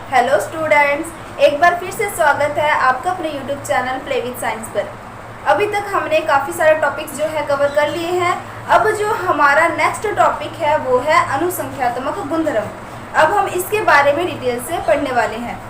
Hello students, एक बार फिर से स्वागत है आपका अपने YouTube channel play with science पर। अभी तक हमने काफ़ी सारे टॉपिक्स जो है कवर कर लिए हैं। अब जो हमारा नेक्स्ट टॉपिक है वो है अनुसंख्यात्मक गुणधर्म। अब हम इसके बारे में डिटेल से पढ़ने वाले हैं।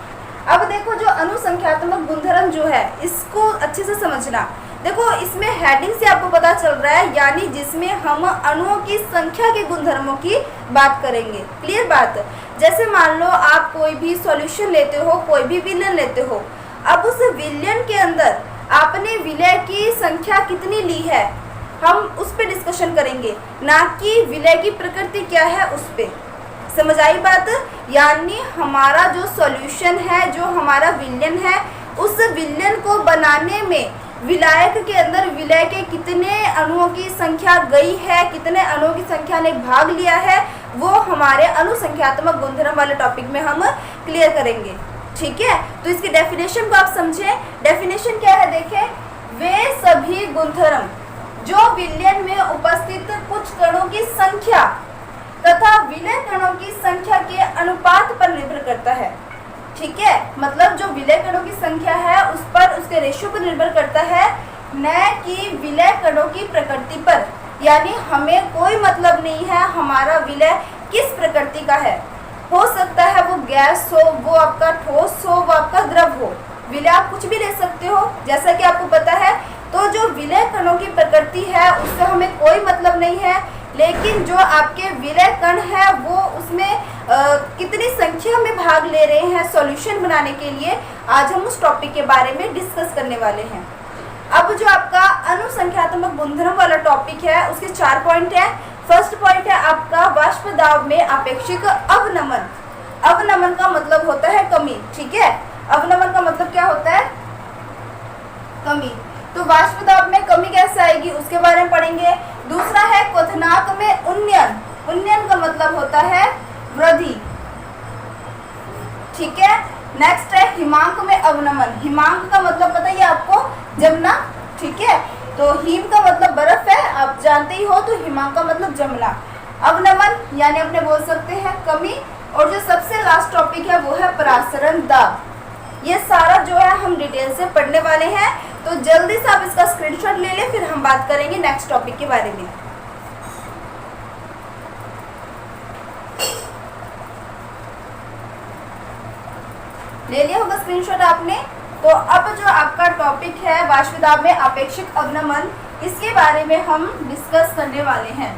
अब देखो, जो अनुसंख्यात्मक गुणधर्म जो है इसको अच्छे से समझना। देखो, इसमें हेडिंग से आपको पता चल रहा है, यानी जिसमें हम अणुओं की संख्या के गुणधर्मों की बात करेंगे। क्लियर बात। जैसे मान लो आप कोई भी सॉल्यूशन लेते हो, कोई भी विलयन लेते हो। अब उस विलयन के अंदर आपने विलय की संख्या कितनी ली है, हम उस पर डिस्कशन करेंगे, ना कि विलय की प्रकृति क्या है उस पर। समझ आई बात। यानी हमारा जो सॉल्यूशन है, जो हमारा विलयन है, उस विलयन को बनाने में विलायक के अंदर विलय के कितने अणुओं की संख्या गई है, कितने अणुओं की संख्या ने भाग लिया है, वो हमारे अनुसंख्यात्मक गुणधर्म वाले टॉपिक में हम क्लियर करेंगे। ठीक है, तो इसकी डेफिनेशन को आप समझें। डेफिनेशन क्या है देखें, वे सभी गुणधर्म जो विलयन में उपस्थित कुछ कणों की संख्या तथा विलय कणों की संख्या के अनुपात पर निर्भर करता है। ठीक है, मतलब जो विलय कणों की संख्या है उस पर, उसके रेशियो पर निर्भर करता है, न कि विलय कणों की प्रकृति पर। यानी हमें कोई मतलब नहीं है हमारा विलय किस प्रकृति का है। हो सकता है वो गैस हो, वो आपका ठोस हो, वो आपका द्रव हो। विलय आप कुछ भी ले सकते हो, जैसा कि आपको पता है। तो जो विलय कणों की प्रकृति है उससे हमें कोई मतलब नहीं है, लेकिन जो आपके विलय कण है वो उसमें कितनी संख्या में भाग ले रहे हैं सॉल्यूशन बनाने के लिए, आज हम उस टॉपिक के बारे में डिस्कस करने वाले हैं। अब जो आपका अनुसंख्यात्मक गुणधर्म वाला टॉपिक है उसके 4 पॉइंट है। फर्स्ट पॉइंट है आपका वाष्प दाब में अपेक्षिक अवनमन। अवनमन का मतलब होता है कमी। ठीक है, अवनमन का मतलब क्या होता है? कमी। तो वाष्प दाब में कमी कैसे आएगी उसके बारे में पढ़ेंगे। दूसरा है क्वथनांक में उन्नयन। उन्नयन का मतलब होता है वृद्धि। ठीक है, नेक्स्ट है हिमांक में अवनमन। हिमांक का मतलब पता है आपको, जमना। ठीक है, तो हिम का मतलब बर्फ है, आप जानते ही हो, तो हिमांक का मतलब जमना। अवनमन यानी अपने बोल सकते हैं कमी। और जो सबसे लास्ट टॉपिक है वो है परासरण दाब। ये सारा जो है हम डिटेल से पढ़ने वाले हैं, तो जल्दी से आप इसका स्क्रीनशॉट ले लें, फिर हम बात करेंगे नेक्स्ट टॉपिक के बारे में। ले लिया होगा स्क्रीनशॉट आपने। तो अब जो आपका टॉपिक है वाष्प दाब में अपेक्षिक अवनमन, इसके बारे में हम डिस्कस करने वाले हैं।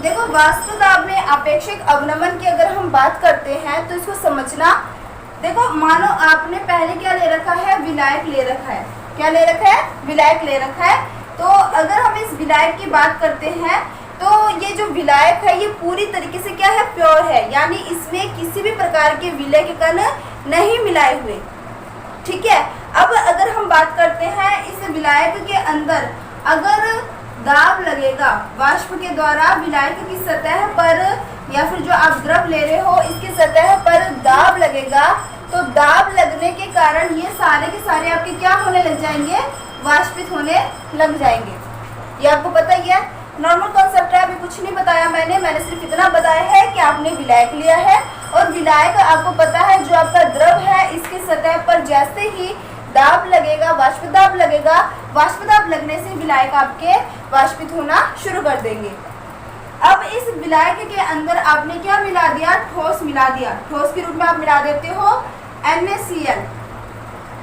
देखो, वाष्प दाब में अपेक्षिक अवनमन की अगर हम बात करते हैं तो इसको समझना। देखो, मानो आपने पहले क्या ले रखा है, विलायक ले रखा है। क्या ले रखा है? विलायक ले रखा है। तो अगर हम इस विलायक की बात करते हैं तो ये जो विलायक है ये पूरी तरीके से क्या है, प्योर है, यानी इसमें किसी भी प्रकार के विलय के कण नहीं मिलाए हुए। ठीक है, अब अगर हम बात करते हैं इस विलायक के अंदर अगर दाब लगेगा वाष्प के द्वारा विलायक की सतह पर, या फिर जो आप द्रव ले रहे हो इसकी सतह पर दाब लगेगा, तो दाब लगने के कारण ये सारे के सारे आपके क्या होने लग जाएंगे, वाष्पित होने लग जाएंगे। ये आपको पता ही है, नॉर्मल कॉन्सेप्ट है, अभी कुछ नहीं बताया मैंने सिर्फ इतना बताया है कि आपने विलायक लिया है, और विलायक आपको पता है जो आपका द्रव है इसकी सतह पर जैसे ही दाब लगेगा, वाष्प दाब लगेगा, वाष्प दाब लगने से विलायक आपके वाष्पित होना शुरू कर देंगे। अब इस विलायक के अंदर आपने क्या मिला दिया, ठोस मिला दिया। ठोस के रूप में आप मिला देते हो NaCl,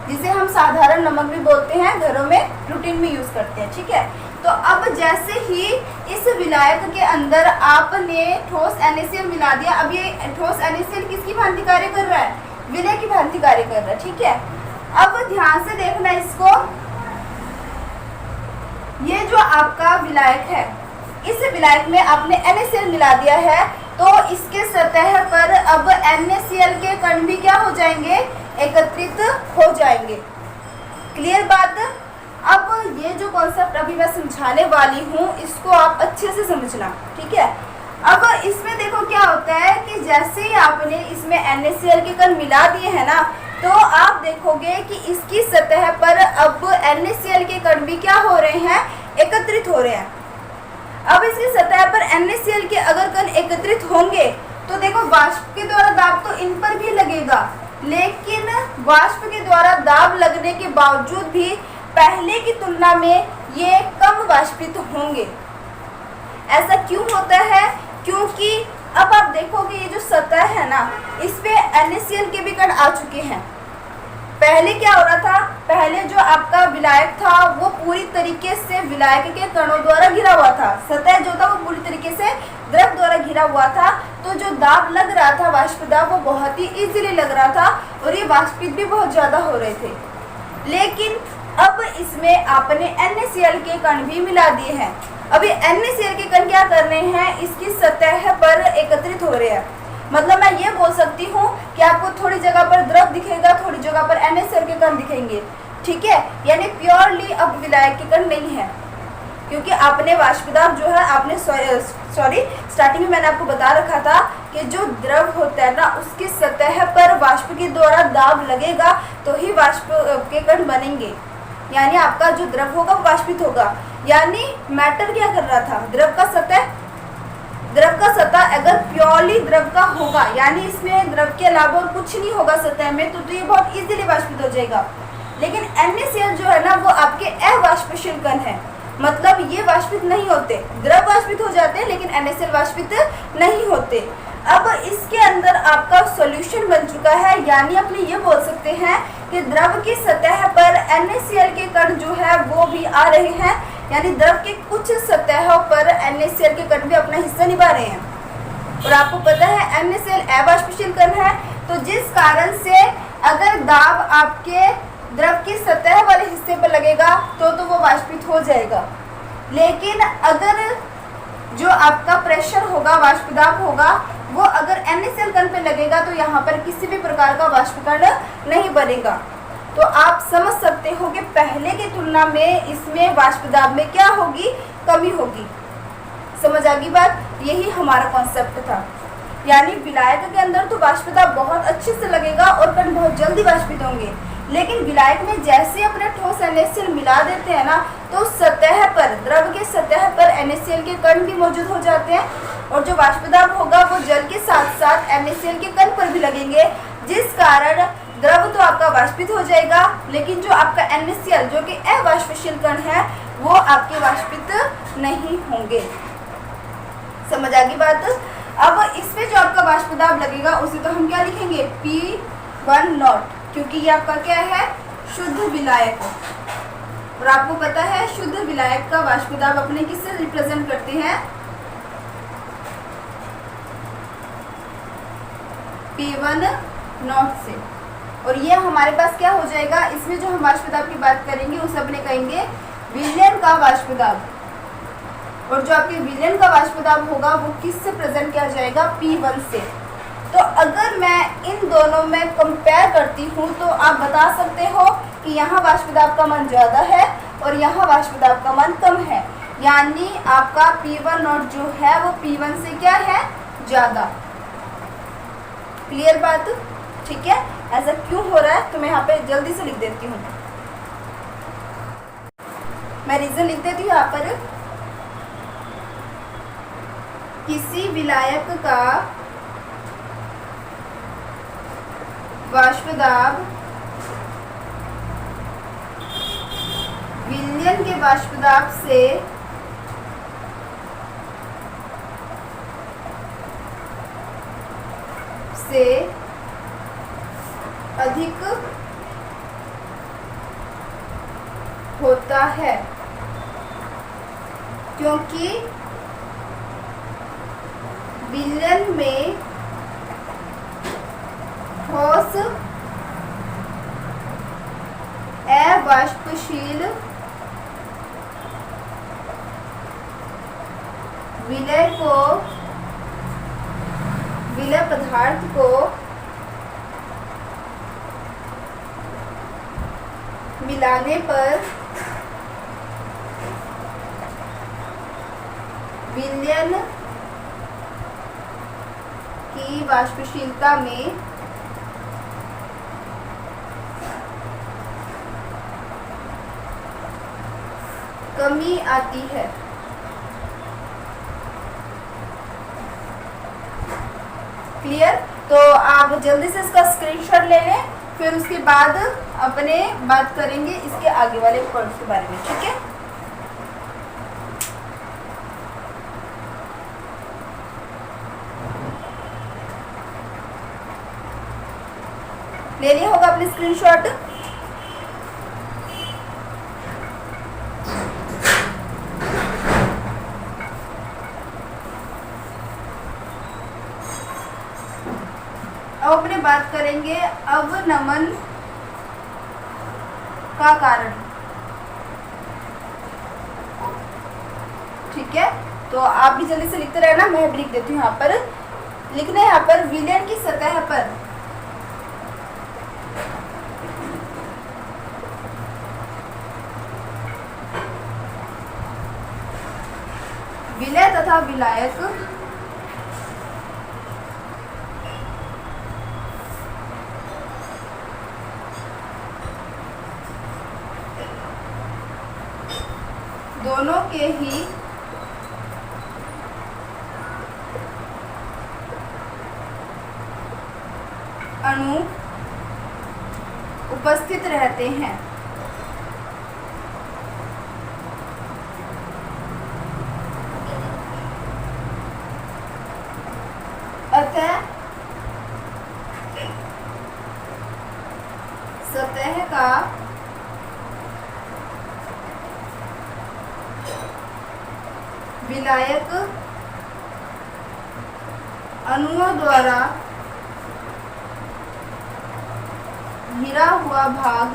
जिसे हम साधारण नमक भी बोलते हैं, घरों में रूटीन में यूज करते हैं। ठीक है, तो अब जैसे ही इस विलायक के अंदर आपने ठोस NaCl मिला दिया, अब ये ठोस NaCl किसकी भांति कार्य कर रहा है, विलय की भांति कार्य कर रहा है। ठीक है, अब ध्यान से देखना इसको, ये जो आपका विलायक है, इस विलायक में आपने NaCl मिला दिया है, तो इसके सतह पर अब NaCl के कण भी क्या हो जाएंगे, एकत्रित हो जाएंगे। क्लियर बात। अब ये जो कॉन्सेप्ट अभी मैं समझाने वाली हूँ इसको आप अच्छे से समझना। ठीक है, अब इसमें देखो क्या होता है कि जैसे ही आपने इसमें NaCl के कण मिला दिए हैं ना, तो आप देखोगे कि इसकी सतह पर अब NaCl के कण भी क्या हो रहे हैं, एकत्रित हो रहे हैं। अब इसकी सतह पर NaCl के अगर कण एकत्रित होंगे तो देखो वाष्प के द्वारा दाब तो इन पर भी लगेगा, लेकिन वाष्प के द्वारा दाब लगने के बावजूद भी पहले की तुलना में ये कम वाष्पित होंगे। ऐसा क्यों होता है? क्योंकि अब आप देखोगे ये जो सतह है ना, इस पे NaCl के भी कण आ चुके हैं। पहले क्या हो रहा था, पहले जो आपका विलायक था वो पूरी तरीके से विलायक के कणों द्वारा घिरा हुआ था, सतह जो था वो पूरी तरीके से द्रव द्वारा घिरा हुआ था, तो जो दाब लग रहा था, वाष्प दाब, वो बहुत ही इजीली लग रहा था और ये वाष्पित भी बहुत ज़्यादा हो रहे थे। लेकिन अब इसमें आपने NaCl के कण भी मिला दिए हैं। अब ये NaCl के कण क्या कर रहे हैं, इसकी सतह पर एकत्रित हो रहे हैं। मतलब मैं ये बोल सकती हूँ कि आपको थोड़ी जगह पर द्रव दिखेगा, थोड़ी जगह पर NaCl के कण दिखेंगे, ठीक है। यानी प्योरली अब विलायक के कण नहीं है, क्योंकि आपने वाष्प दाब जो है, आपने स्टार्टिंग में मैंने आपको बता रखा था कि जो द्रव होता है ना, उसकी सतह पर वाष्प के द्वारा दाब लगेगा तो ही वाष्प के कण बनेंगे, यानी आपका जो द्रव होगा वो वाष्पित होगा। यानी मैटर क्या कर रहा था, द्रव का सतह अगर प्योरली द्रव का होगा, यानी इसमें द्रव के अलावा और कुछ नहीं होगा सतह में, तो ये बहुत इजीली वाष्पित हो जाएगा। लेकिन NaCl जो है ना, वो आपके अवाष्पशील कण है, मतलब ये वाष्पित नहीं होते, द्रव वाष्पित हो जाते हैं लेकिन NaCl वाष्पित नहीं होते। अब इसके अंदर आपका सॉल्यूशन बन चुका है, यानी अपने ये बोल सकते हैं कि द्रव की सतह पर NaCl के कण जो है वो भी आ रहे हैं, यानी द्रव के कुछ सतहों पर NaCl के कण भी अपना हिस्सा निभा रहे हैं। और आपको पता है NaCl अवाष्पशील कण है, तो जिस कारण से अगर दाब आपके द्रव की सतह वाले हिस्से पर लगेगा तो वो वाष्पित हो जाएगा। लेकिन अगर जो आपका प्रेशर होगा, वाष्प दाब होगा, वो अगर NaCl कण पे लगेगा तो यहाँ पर किसी भी प्रकार का वाष्प कण नहीं बनेगा। तो आप समझ सकते हो कि पहले की तुलना में इसमें वाष्प दाब में क्या होगी, कमी होगी। समझ आ गई बात? यही हमारा कॉन्सेप्ट था। यानी विलायक के अंदर तो वाष्प दाब बहुत अच्छे से लगेगा और कण बहुत जल्दी वाष्पित होंगे, लेकिन विलायक में जैसे अपने ठोस NaCl मिला देते हैं ना, तो सतह पर, द्रव के सतह पर NaCl के कण भी मौजूद हो जाते हैं, और जो वाष्प दाब होगा वो जल के साथ साथ NaCl के कण पर भी लगेंगे, जिस कारण द्रव तो आपका वाष्पित हो जाएगा, लेकिन जो आपका NaCl जो कि अवाष्पशील कण है वो आपके वाष्पित नहीं होंगे। समझ आ गई बात? अब इसमें जो आपका वाष्प दाब लगेगा उसे तो हम क्या लिखेंगे, P1 क्योंकि ये आपका क्या है, शुद्ध विलायक। और आपको पता है शुद्ध विलायक का वाष्प दाब अपने किससे रिप्रेजेंट करते हैं, P1 से। और ये हमारे पास क्या हो जाएगा, इसमें जो हम वाष्प दाब की बात करेंगे उसे अपने कहेंगे विलयन का वाष्प दाब। और जो आपके विलयन का वाष्प दाब होगा वो किससे प्रेजेंट किया जाएगा, P1 से। तो अगर मैं इन दोनों में कंपेयर करती हूँ तो आप बता सकते हो कि यहाँ वाष्प दाब का मान ज़्यादा है और यहाँ वाष्प दाब का मान कम है, यानी आपका P1 जो है वो P1 से क्या है, ज़्यादा। क्लियर बात? ठीक है। ऐसा क्यों हो रहा है तो मैं यहाँ पे जल्दी से लिख देती हूँ, मैं रीजन लिख देती हूँ यहाँ पर। किसी विलायक का वाष्प दाब विलयन के वाष्प दाब से अधिक होता है, क्योंकि विलयन में ठोस अवाष्पशील विलय पदार्थ को मिलाने पर विलयन की वाष्पशीलता में कमी आती है। क्लियर? तो आप जल्दी से इसका स्क्रीनशॉट ले लें, फिर उसके बाद अपने बात करेंगे इसके आगे वाले पॉइंट्स के बारे में। ठीक है, ले लिया होगा अपने स्क्रीनशॉट। अब अपने बात करेंगे अवनमन का कारण। ठीक है, तो आप भी जल्दी से लिखते रहना, मैं भी लिख देती हूँ। यहाँ पर लिखना है, यहाँ पर विलयन की सतह पर विलय तथा विलायक दोनों के ही अणु उपस्थित रहते हैं। अतः सतह का विलायक अणुओं द्वारा घिरा हुआ भाग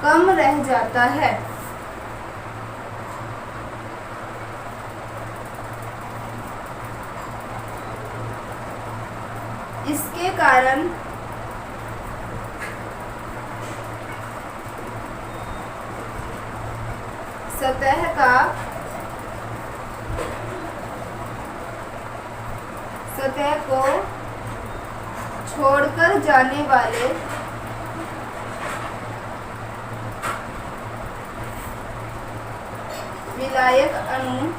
कम रह जाता है। इसके कारण सतह को छोड़कर जाने वाले विलायक अणु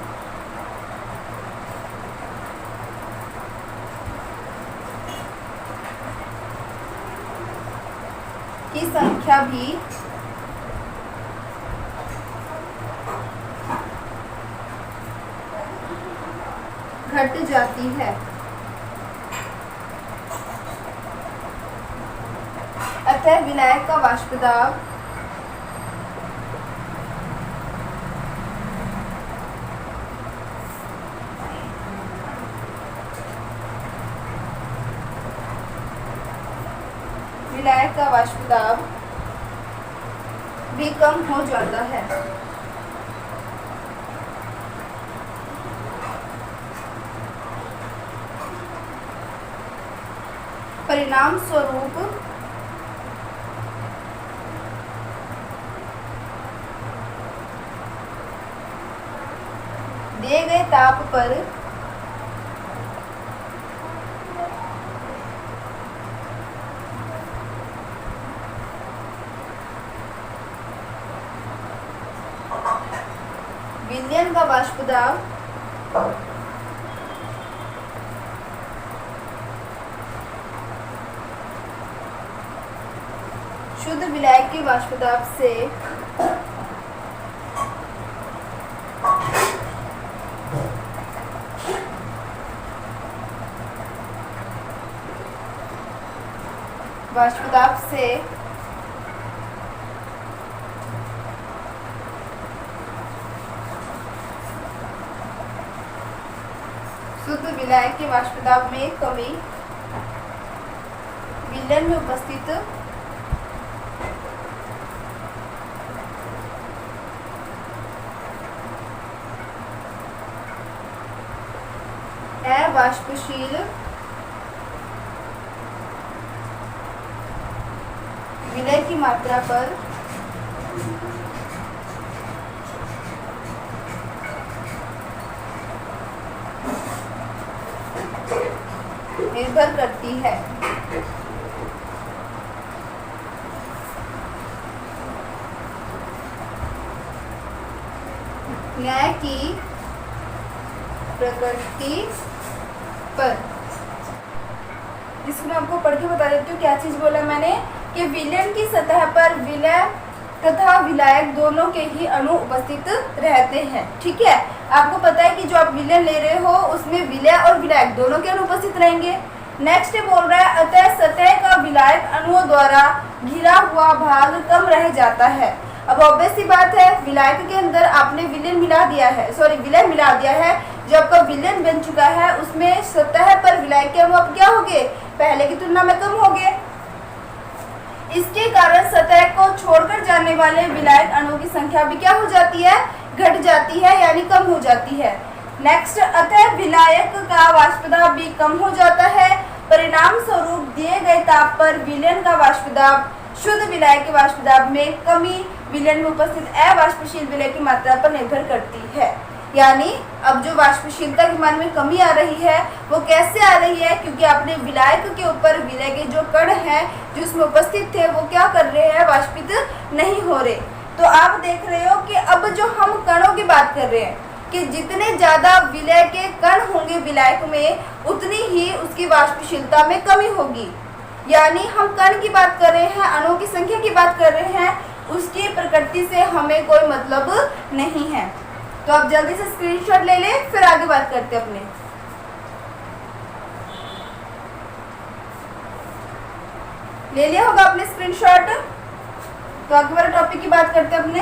की संख्या भी घट जाती है। अतः विलायक का वाष्प दाब भी कम हो जाता है। परिणाम स्वरूप दिए गए ताप पर विलयन का वाष्प दाब शुद्ध विलायक के वाष्प दाब से शुद्ध विलायक के वाष्प दाब में कमी विलयन में उपस्थित अवाष्पशील विलय की मात्रा पर निर्भर करती है। न्याय की प्रकृति पर। इसको मैं आपको पढ़ के बता देती हूँ क्या चीज़ बोला मैंने, कि विलयन की सतह पर विलय तथा विलायक दोनों के ही अणु उपस्थित रहते हैं। ठीक है, आपको पता है कि जो आप विलयन ले रहे हो उसमें विलय और विलायक दोनों के अणु उपस्थित रहेंगे। नेक्स्ट बोल रहा है, अतः सतह का विलायक अणुओं द्वारा घिरा हुआ भाग कम रह जाता है। अब ऑब्वियस सी बात है, विलायक के अंदर आपने विलयन मिला दिया है, विलय मिला दिया है। जो आपका विलयन बन चुका है उसमें सतह पर विलायक के अणु अब क्या हो गए, पहले की तुलना में कम हो गए। इसके कारण सतह को छोड़कर जाने वाले विलायक अणुओं की संख्या भी क्या हो जाती है, घट जाती है, यानी कम हो जाती है। नेक्स्ट, अतः विलायक का वाष्पदाब भी कम हो जाता है। परिणाम स्वरूप दिए गए ताप पर विलयन का वाष्पदाब शुद्ध विलायक के वाष्पदाब में कमी विलयन में उपस्थित अवाष्पशील विलय की मात्रा पर निर्भर करती है। यानी अब जो वाष्पशीलता के मान में कमी आ रही है वो कैसे आ रही है, क्योंकि आपने विलायक के ऊपर विलय के जो कण हैं जो उसमें उपस्थित थे वो क्या कर रहे हैं, वाष्पित नहीं हो रहे। तो आप देख रहे हो कि अब जो हम कणों की बात कर रहे हैं कि जितने ज़्यादा विलय के कण होंगे विलायक में उतनी ही उसकी वाष्पशीलता में कमी होगी। यानी हम कण की बात कर रहे हैं, अणुओं की संख्या की बात कर रहे हैं, उसकी प्रकृति से हमें कोई मतलब नहीं है। तो आप जल्दी से स्क्रीनशॉट ले लें, फिर आगे बात करते हैं अपने। ले लिया होगा आपने स्क्रीनशॉट, तो आगे वाले टॉपिक की बात करते हैं अपने।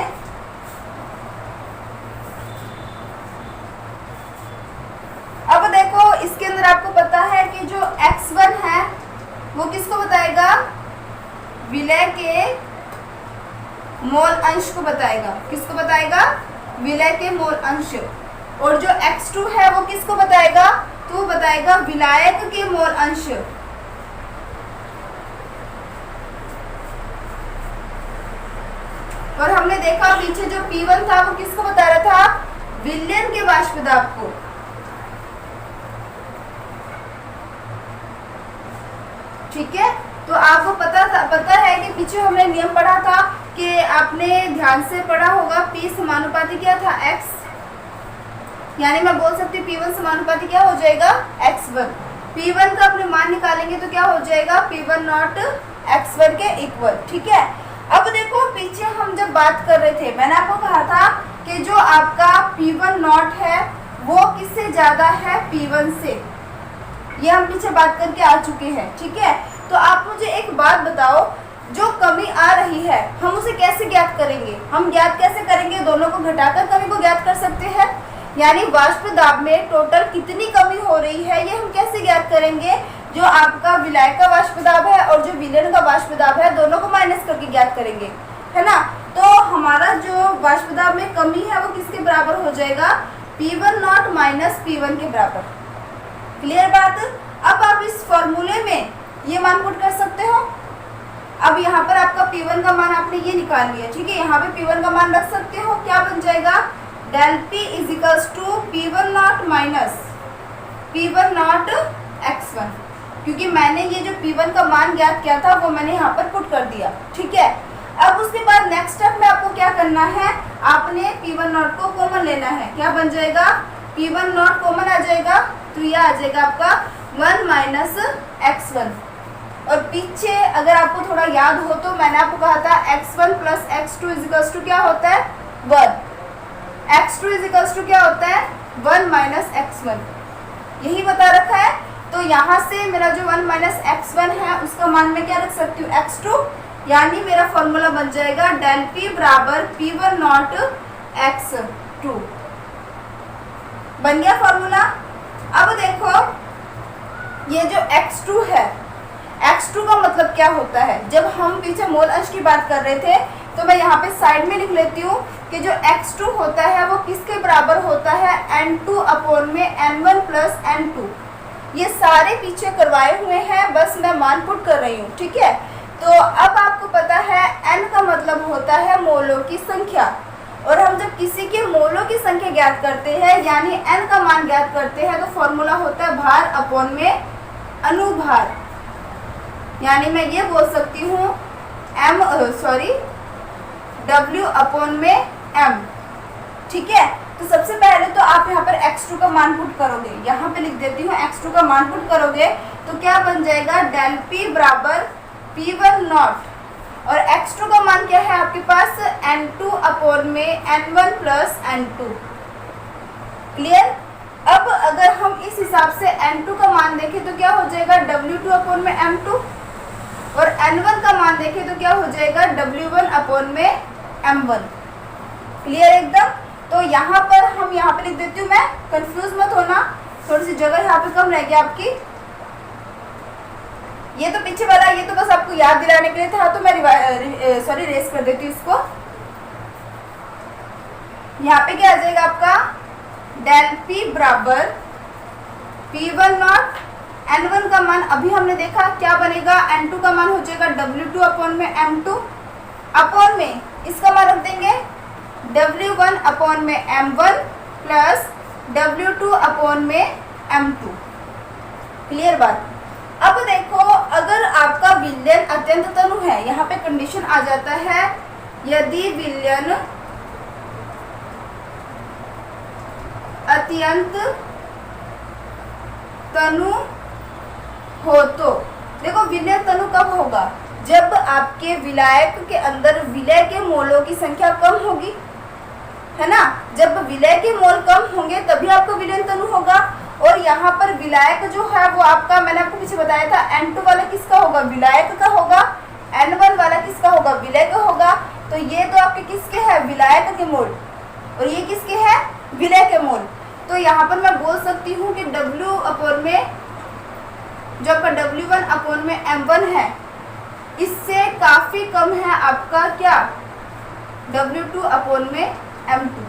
अब देखो, इसके अंदर आपको पता है कि जो x1 है वो किसको बताएगा, विलय के मोल अंश को बताएगा। किसको बताएगा, विलय के मोल अंश। और जो x2 है वो किसको बताएगा, तो वो बताएगा विलायक के मोल अंश। और हमने देखा पीछे जो P1 था वो किसको बता रहा था, विलयन के वाष्पदाब को। ठीक है, तो आपको पता है कि पीछे हमने नियम पढ़ा था कि आपने ध्यान से पढ़ा होगा, P समानुपाती क्या था, x। यानी मैं बोल सकती हूँ P1 समानुपाती क्या हो जाएगा, x1। P1 का अपने मान निकालेंगे तो क्या हो जाएगा, P1 नॉट x1 के इक्वल। ठीक है, अब देखो पीछे हम जब बात कर रहे थे मैंने आपको कहा था कि जो आपका P1 नॉट है वो किससे ज़्यादा है, P1 से। ये हम पीछे बात करके आ चुके हैं। ठीक है, तो आप मुझे एक बात बताओ, जो कमी आ रही है हम उसे कैसे ज्ञात करेंगे, हम ज्ञात कैसे करेंगे, दोनों को घटाकर कमी को ज्ञात कर सकते हैं। यानी वाष्प दाब में टोटल कितनी कमी हो रही है ये हम कैसे ज्ञात करेंगे, जो आपका विलायक का वाष्प दाब है और जो विलयन का वाष्प दाब है दोनों को माइनस करके ज्ञात करेंगे, है ना। तो हमारा जो वाष्प दाब में कमी है वो किसके बराबर हो जाएगा, P1 नॉट माइनस P1 के बराबर। क्लियर बात। अब आप इस फॉर्मूले में ये मान पुट कर सकते हो। अब यहाँ पर आपका P1 का मान आपने ये निकाल लिया, ठीक है, यहाँ पे P1 का मान रख सकते हो। क्या बन जाएगा, del P is equals to P1 naught minus P1 naught x1, क्योंकि मैंने ये जो P1 का मान ज्ञात किया था वो मैंने यहाँ पर पुट कर दिया। ठीक है, अब उसके बाद नेक्स्ट स्टेप में आपको क्या करना है, आपने P1 नॉट को कॉमन लेना है। क्या बन जाएगा, P1 नॉट कॉमन आ जाएगा तो ये आ जाएगा आपका 1 माइनस x1। और पीछे अगर आपको थोड़ा याद हो तो मैंने आपको कहा था x1 plus x2 is equals to क्या होता है, 1। x2 इज इक्वल्स टू क्या होता है, 1 माइनस x1, यही बता रखा है। तो यहाँ से मेरा जो 1 माइनस x1 है उसका मान मैं क्या रख सकती हूँ, x2। यानी मेरा फॉर्मूला बन जाएगा डेल P बराबर P1 नॉट x2। बन गया फॉर्मूला। अब देखो ये जो x2 है, x2 का मतलब क्या होता है, जब हम पीछे मोल अंश की बात कर रहे थे तो मैं यहाँ पे साइड में लिख लेती हूँ कि जो x2 होता है वो किसके बराबर होता है, n2 अपॉन में n1 प्लस n2। ये सारे पीछे करवाए हुए हैं, बस मैं मान पुट कर रही हूँ। ठीक है, तो अब आपको पता है n का मतलब होता है मोलों की संख्या, और हम जब किसी के मोलों की संख्या ज्ञात करते हैं यानी n का मान ज्ञात करते हैं तो फॉर्मूला होता है भार अपॉन में अनुभार, यानी मैं ये बोल सकती हूँ W अपॉन में M। ठीक है, तो सबसे पहले तो आप यहाँ पर x2 का मान पुट करोगे, यहाँ पे लिख देती हूँ x2 का मान पुट करोगे तो क्या बन जाएगा, डेल P बराबर P1 नॉट, और x2 का मान क्या है आपके पास, N2 अपॉन में N1 प्लस N2। क्लियर। अब अगर हम इस हिसाब से N2 का मान देखें तो क्या हो जाएगा, W2 अपॉन में M2, और N1 का मान देखें तो क्या हो जाएगा, W1 अपॉन में M1। क्लियर एकदम। तो यहाँ पर हम यहाँ पे लिख देती हूँ मैं, कंफ्यूज मत होना, थोड़ी सी जगह यहाँ पे कम रह गई आपकी। ये तो पीछे वाला, ये तो बस आपको याद दिलाने के लिए था, तो मैं रेस कर देती हूँ इसको। यहाँ पे क्या आ जाएगा आपका, डेल P बराबर P1 नॉट, N1 का मान अभी हमने देखा क्या बनेगा, N2 का मान हो जाएगा W2 अपॉन में M2, अपॉन में इसका मान रख देंगे W1 अपॉन में M1 प्लस W2 अपॉन में M2। क्लियर बात। अब देखो, अगर आपका विलयन अत्यंत तनु है, यहाँ पे कंडीशन आ जाता है, यदि विलयन अत्यंत तनु हो तो, देखो विलय तनु कब होगा, जब आपके विलायक के अंदर विलय के मोलों की संख्या कम होगी, है ना। जब विलय के मोल कम होंगे तभी आपका विलयन तनु होगा। और यहाँ पर विलायक जो है वो आपका, मैंने आपको पीछे बताया था, N2 वाला किसका होगा, विलायक का होगा, N1 वाला किसका होगा, विलय का होगा। तो ये तो आपके किसके हैं, विलायक के मोल, और ये किसके हैं, विलय के मोल। तो यहाँ पर मैं बोल सकती हूँ कि W अपॉन में, जो आपका W1 अपॉन में M1 है, इससे काफ़ी कम है आपका क्या, W2 अपॉन में M2।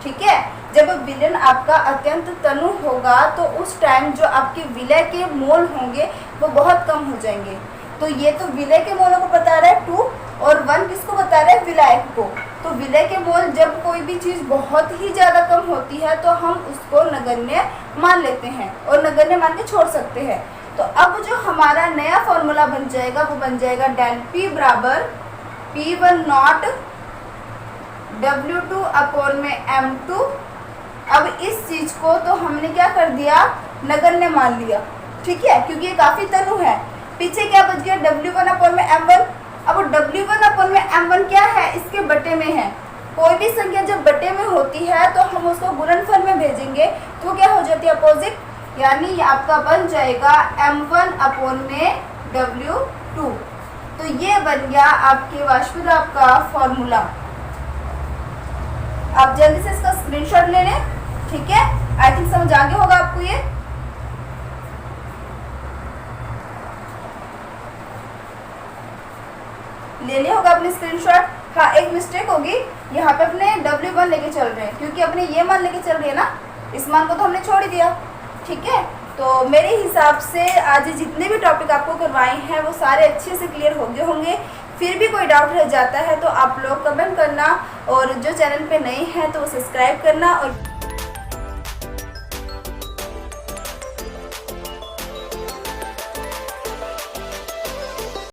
ठीक है, जब विलयन आपका अत्यंत तनु होगा तो उस टाइम जो आपके विलय के मोल होंगे वो बहुत कम हो जाएंगे। तो ये तो विलय के मोलों को बता रहा है 2, और 1 किसको बता रहा है, विलायक को। तो विलय के मोल जब कोई भी चीज़ बहुत ही ज़्यादा कम होती है तो हम उसको नगण्य मान लेते हैं और नगण्य मान के छोड़ सकते हैं। तो अब जो हमारा नया फॉर्मूला बन जाएगा वो बन जाएगा डेल P बराबर P1 नॉट W2 अपॉन में M2। अब इस चीज़ को तो हमने क्या कर दिया, नगण्य मान लिया। ठीक है, क्योंकि ये काफ़ी तनु है। पीछे क्या बच गया, W1 अपॉन में M1। अब W1 अपॉन में M1 क्या है, इसके बटे में है। कोई भी संख्या जब बटे में होती है तो हम उसको गुणनफल में भेजेंगे तो क्या हो जाती है, अपोजिट, यानी आपका बन जाएगा M1 अपॉन में W2। तो ये बन गया आपके वाष्पदाब का फॉर्मूला। आप जल्दी से इसका स्क्रीनशॉट ले लें। ठीक है, आई थिंक समझ आ गया होगा आपको ये। ले लिया होगा अपने स्क्रीनशॉट। हाँ, एक मिस्टेक होगी, यहाँ पे अपने W1 लेके चल रहे हैं, क्योंकि अपने ये मान लेके चल रहे हैं ना, इस मान को तो हमने छोड़ ही दिया। ठीक है, तो मेरे हिसाब से आज जितने भी टॉपिक आपको करवाए हैं वो सारे अच्छे से क्लियर हो गए होंगे। फिर भी कोई डाउट रह जाता है तो आप लोग कमेंट करना, और जो चैनल पे नए हैं तो वो सब्सक्राइब करना और